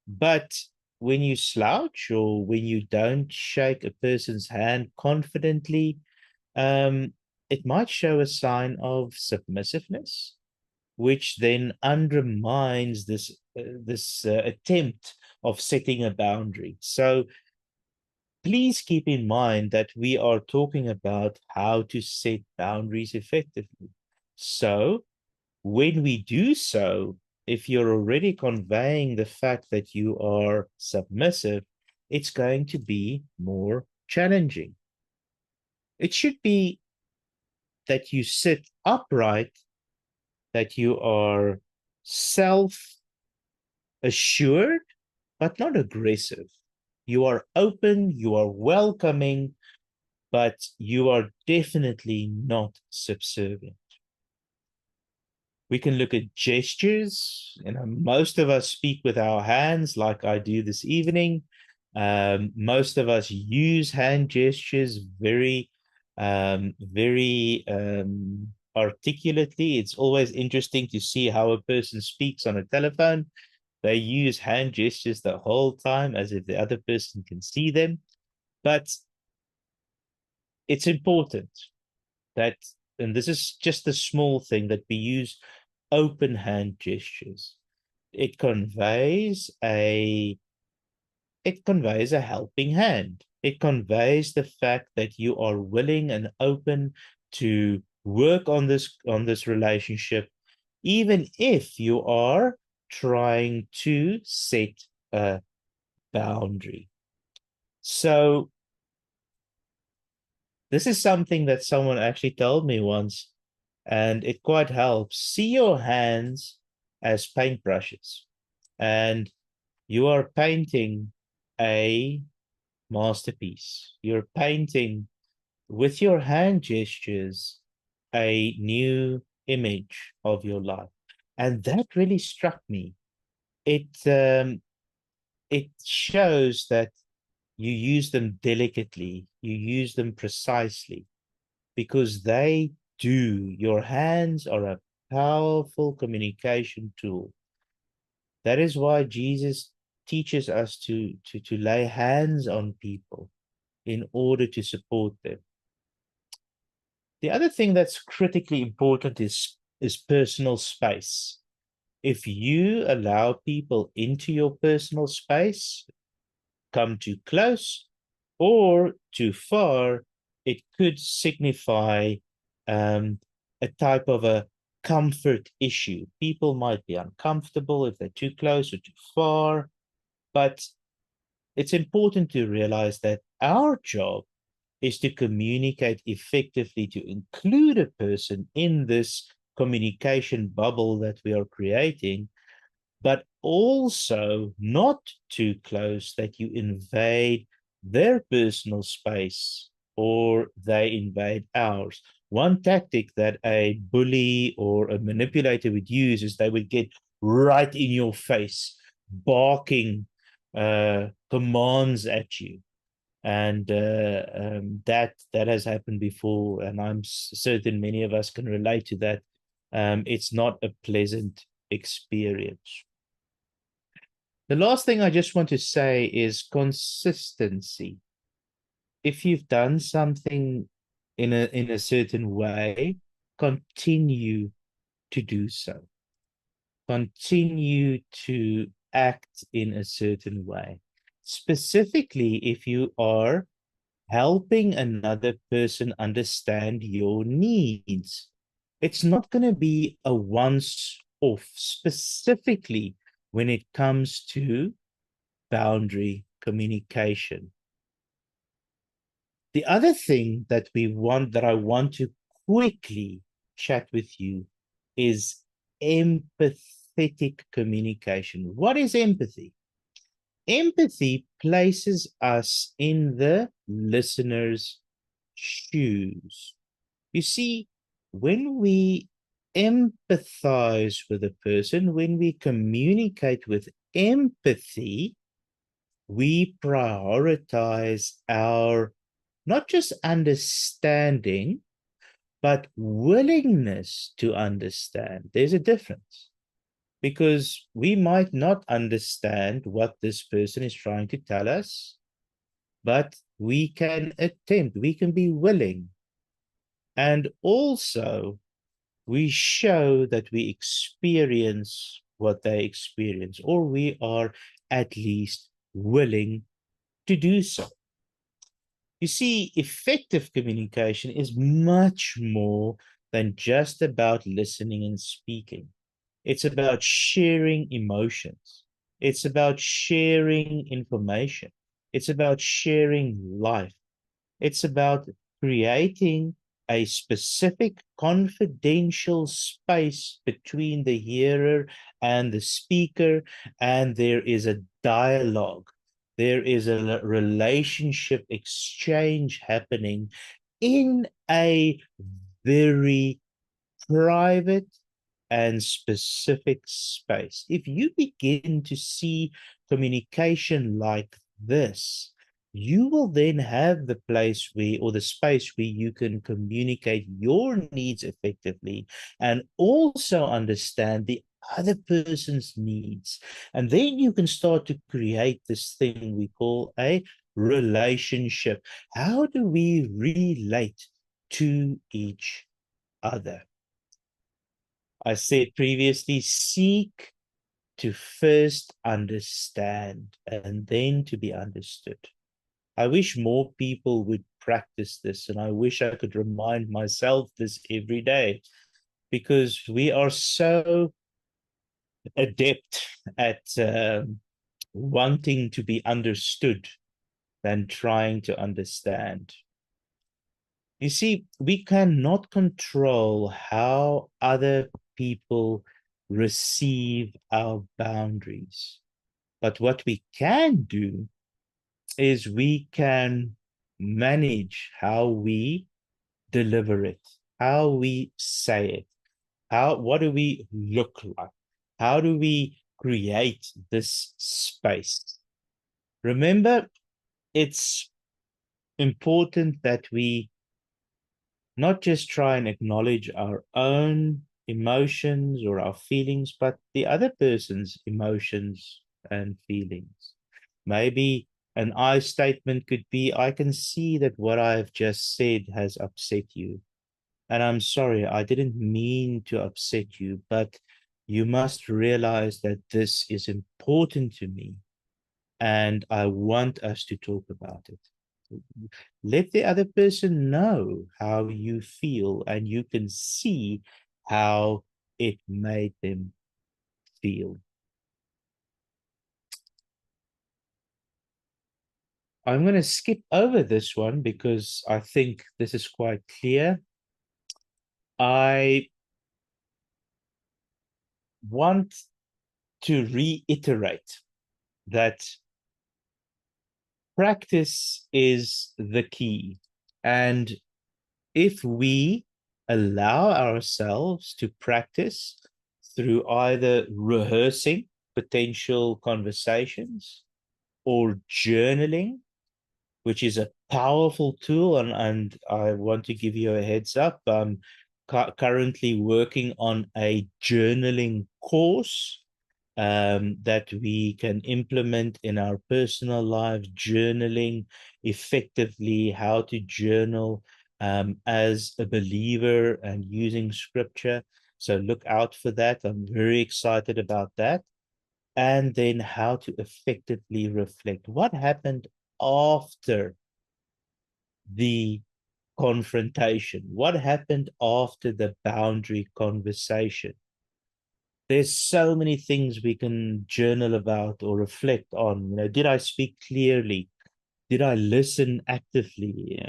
but when you slouch or when you don't shake a person's hand confidently, um, it might show a sign of submissiveness, which then undermines this attempt of setting a boundary. So please keep in mind that we are talking about how to set boundaries effectively. So when we do so, if you're already conveying the fact that you are submissive, it's going to be more challenging. It should be that you sit upright, that you are self assured, but not aggressive. You are open, you are welcoming, but you are definitely not subservient. We can look at gestures. Most of us speak with our hands, like I do this evening. Most of us use hand gestures very articulately. It's always interesting to see how a person speaks on a telephone. They use hand gestures the whole time as if the other person can see them. But it's important that, and this is just a small thing, that we use open hand gestures. It conveys a helping hand. It conveys the fact that you are willing and open to work on this relationship, even if you are trying to set a boundary. So this is something that someone actually told me once, and it quite helps. See your hands as paintbrushes, and you are painting a masterpiece. You're painting with your hand gestures a new image of your life. And that really struck me. It shows that you use them delicately, you use them precisely, because your hands are a powerful communication tool. That is why Jesus teaches us to lay hands on people in order to support them. The other thing that's critically important is personal space. If you allow people into your personal space, come too close or too far, it could signify a type of a comfort issue. People might be uncomfortable if they're too close or too far, but it's important to realize that our job is to communicate effectively, to include a person in this communication bubble that we are creating, but also not too close that you invade their personal space or they invade ours. One tactic that a bully or a manipulator would use is they would get right in your face, barking commands at you. And that has happened before, and I'm certain many of us can relate to that. It's not a pleasant experience. The last thing I just want to say is consistency. If you've done something in a certain way, continue to do so. Continue to act in a certain way. Specifically, if you are helping another person understand your needs. It's not going to be a once off, specifically when it comes to boundary communication. The other thing that I want to quickly chat with you is empathetic communication. What is empathy? Empathy places us in the listener's shoes. You see, when we empathize with a person, when we communicate with empathy, we prioritize our not just understanding, but willingness to understand. There's a difference because we might not understand what this person is trying to tell us, but we can attempt, we can be willing. And also, we show that we experience what they experience, or we are at least willing to do so. You see, effective communication is much more than just about listening and speaking. It's about sharing emotions. It's about sharing information. It's about sharing life. It's about creating a specific confidential space between the hearer and the speaker, and there is a dialogue. There is a relationship exchange happening in a very private and specific space. If you begin to see communication like this, you will then have the place where, or the space where you can communicate your needs effectively and also understand the other person's needs. And then you can start to create this thing we call a relationship. How do we relate to each other? I said previously, seek to first understand and then to be understood. I wish more people would practice this, and I wish I could remind myself this every day because we are so adept at wanting to be understood than trying to understand. You see, we cannot control how other people receive our boundaries. But what we can do is we can manage how we deliver it, how we say it, what do we look like? How do we create this space? Remember, it's important that we not just try and acknowledge our own emotions or our feelings, but the other person's emotions and feelings. Maybe an I statement could be, I can see that what I've just said has upset you. And I'm sorry, I didn't mean to upset you, but you must realize that this is important to me and I want us to talk about it. Let the other person know how you feel, and you can see how it made them feel. I'm going to skip over this one because I think this is quite clear. I want to reiterate that practice is the key. And if we allow ourselves to practice through either rehearsing potential conversations or journaling, which is a powerful tool, and I want to give you a heads up. I'm currently working on a journaling course that we can implement in our personal lives, journaling effectively, how to journal as a believer and using scripture. So look out for that. I'm very excited about that. And then how to effectively reflect. What happened after the confrontation? What happened after the boundary conversation? There's so many things we can journal about or reflect on. Did I speak clearly? Did I listen actively?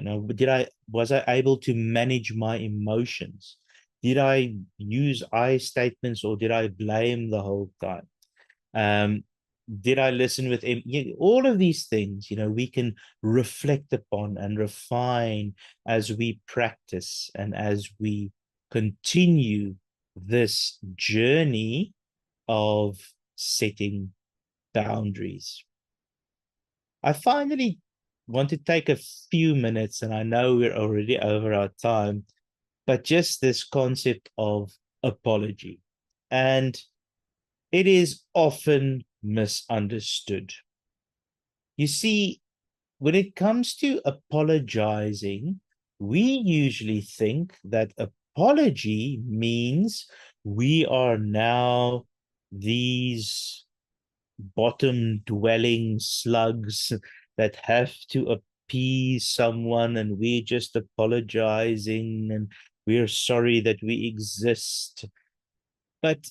Was I able to manage my emotions? Did I use I statements or did I blame the whole time? Um, did I listen with him? Yeah, all of these things, we can reflect upon and refine as we practice and as we continue this journey of setting boundaries. I finally want to take a few minutes, and I know we're already over our time, but just this concept of apology. And it is often misunderstood. You see, when it comes to apologizing, we usually think that apology means we are now these bottom dwelling slugs that have to appease someone, and we're just apologizing and we're sorry that we exist. But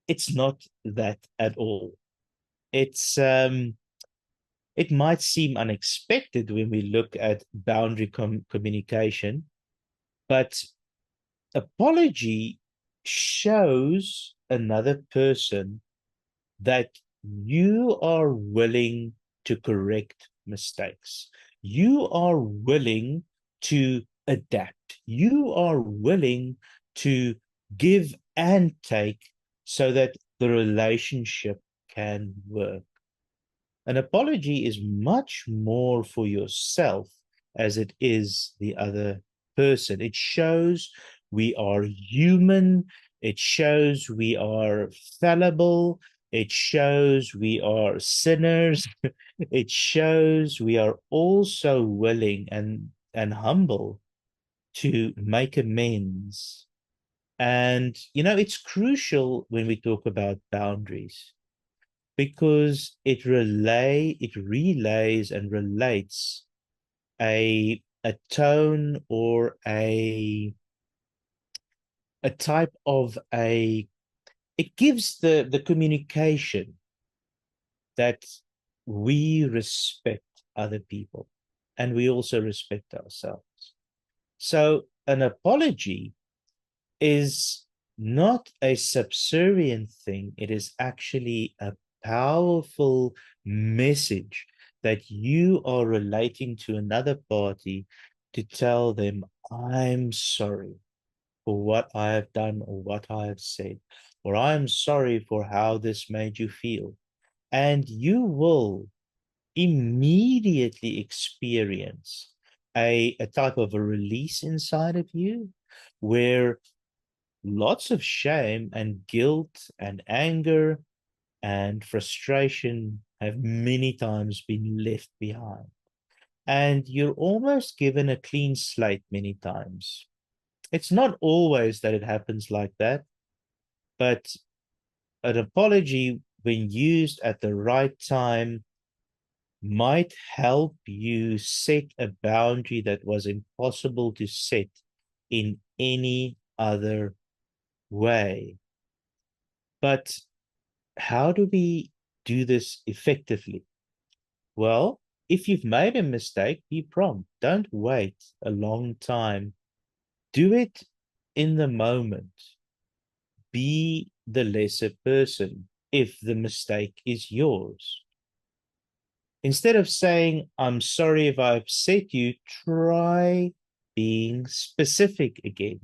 it's not that at all. It's it might seem unexpected when we look at boundary communication, but apology shows another person that you are willing to correct mistakes. You are willing to adapt. You are willing to give and take so that the relationship can work. An apology is much more for yourself as it is the other person. It shows we are human. It shows we are fallible. It shows we are sinners. It shows we are also willing and humble to make amends. And, it's crucial when we talk about boundaries because it relays and relates a tone or a type of a it gives the communication that we respect other people and we also respect ourselves. So an apology is not a subservient thing. It is actually a powerful message that you are relating to another party to tell them, I'm sorry for what I have done or what I have said, or I'm sorry for how this made you feel. And you will immediately experience a type of a release inside of you where lots of shame and guilt and anger and frustration have many times been left behind. And you're almost given a clean slate many times. It's not always that it happens like that, but an apology, when used at the right time, might help you set a boundary that was impossible to set in any other way. But how do we do this effectively? Well, if you've made a mistake, be prompt. Don't wait a long time. Do it in the moment. Be the lesser person if the mistake is yours. Instead of saying, I'm sorry if I upset you, try being specific again.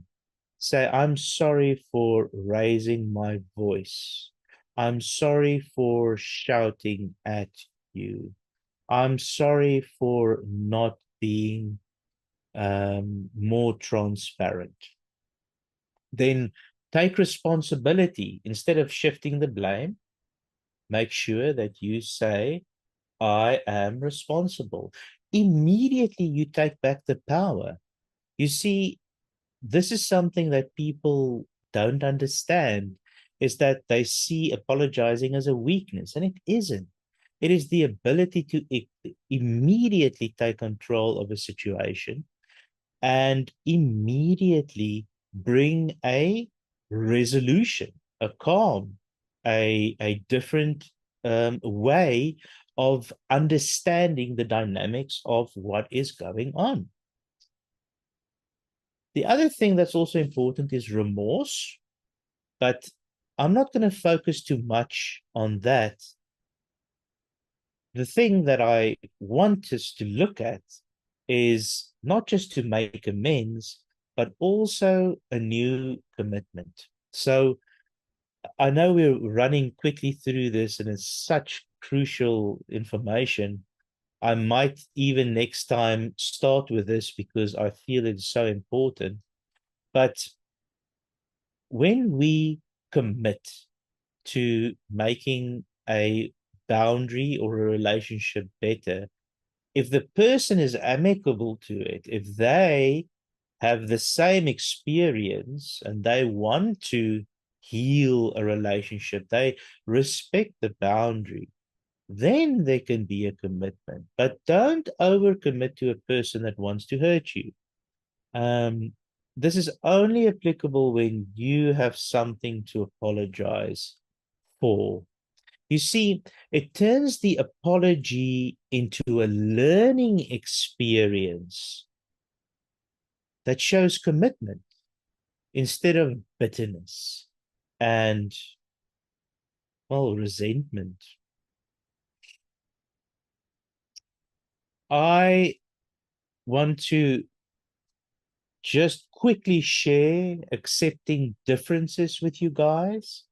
Say, I'm sorry for raising my voice. I'm sorry for shouting at you. I'm sorry for not being more transparent. Then take responsibility. Instead of shifting the blame, make sure that you say, I am responsible. Immediately you take back the power. You see, this is something that people don't understand, is that they see apologizing as a weakness, and it isn't. It is the ability to immediately take control of a situation and immediately bring a resolution, a calm, a different way of understanding the dynamics of what is going on. The other thing that's also important is remorse, but I'm not going to focus too much on that. The thing that I want us to look at is not just to make amends, but also a new commitment. So I know we're running quickly through this and it's such crucial information. I might even next time start with this because I feel it's so important. But when we commit to making a boundary or a relationship better, if the person is amicable to it, if they have the same experience and they want to heal a relationship, they respect the boundary, then there can be a commitment. But don't overcommit to a person that wants to hurt you. Um, this is only applicable when you have something to apologize for. You see, it turns the apology into a learning experience that shows commitment instead of bitterness and, well, resentment. I want to just quickly share accepting differences with you guys.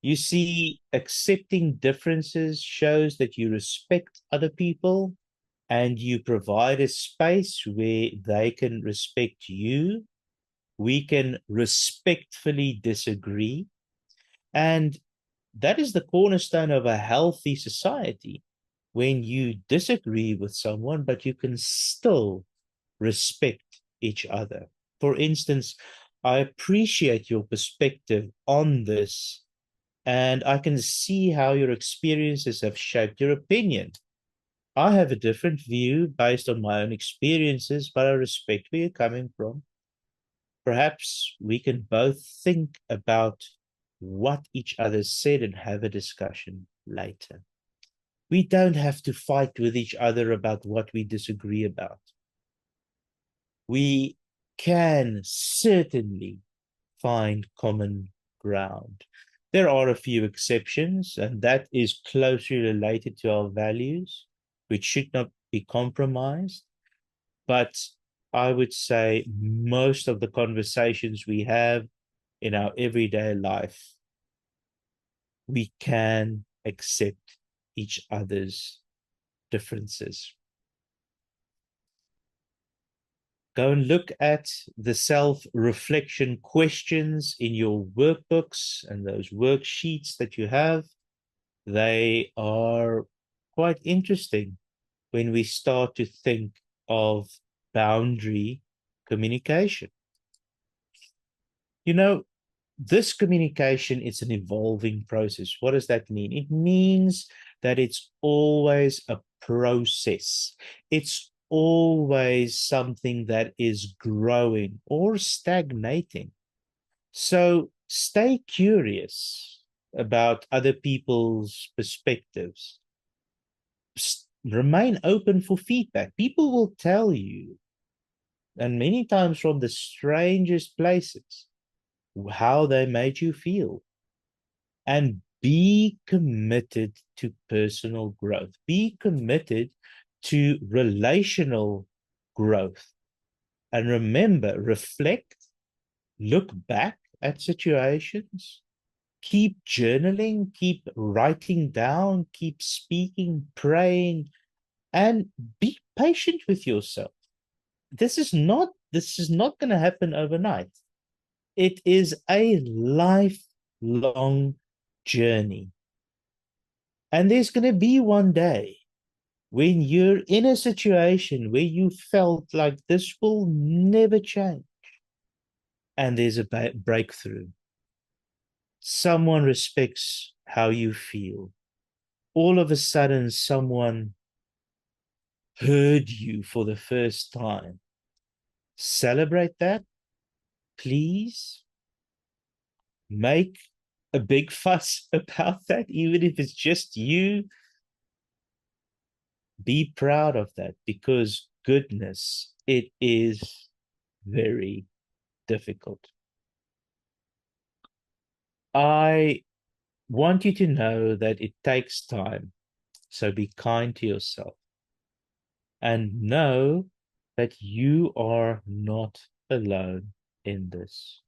You see, accepting differences shows that you respect other people and you provide a space where they can respect you. We can respectfully disagree. And that is the cornerstone of a healthy society. When you disagree with someone, but you can still respect each other. For instance, I appreciate your perspective on this, and I can see how your experiences have shaped your opinion. I have a different view based on my own experiences, but I respect where you're coming from. Perhaps we can both think about what each other said and have a discussion later. We don't have to fight with each other about what we disagree about. We can certainly find common ground. There are a few exceptions, and that is closely related to our values, which should not be compromised. But I would say most of the conversations we have in our everyday life, we can accept each other's differences. Go and look at the self-reflection questions in your workbooks and those worksheets that you have. They are quite interesting when we start to think of boundary communication. You know, this communication is an evolving process. What does that mean? It means that it's always a process. It's always something that is growing or stagnating. So stay curious about other people's perspectives. remain open for feedback. People will tell you, and many times from the strangest places, how they made you feel. And be committed to personal growth. Be committed to relational growth. And remember, reflect, look back at situations, keep journaling, keep writing down, keep speaking, praying, and be patient with yourself. This is not going to happen overnight. It is a lifelong journey. And there's going to be one day when you're in a situation where you felt like this will never change, and there's a breakthrough. Someone respects how you feel. All of a sudden, someone heard you for the first time. Celebrate that, please. Make a big fuss about that, even if it's just you. Be proud of that, because goodness, it is very difficult. I want you to know that it takes time. So be kind to yourself and know that you are not alone in this.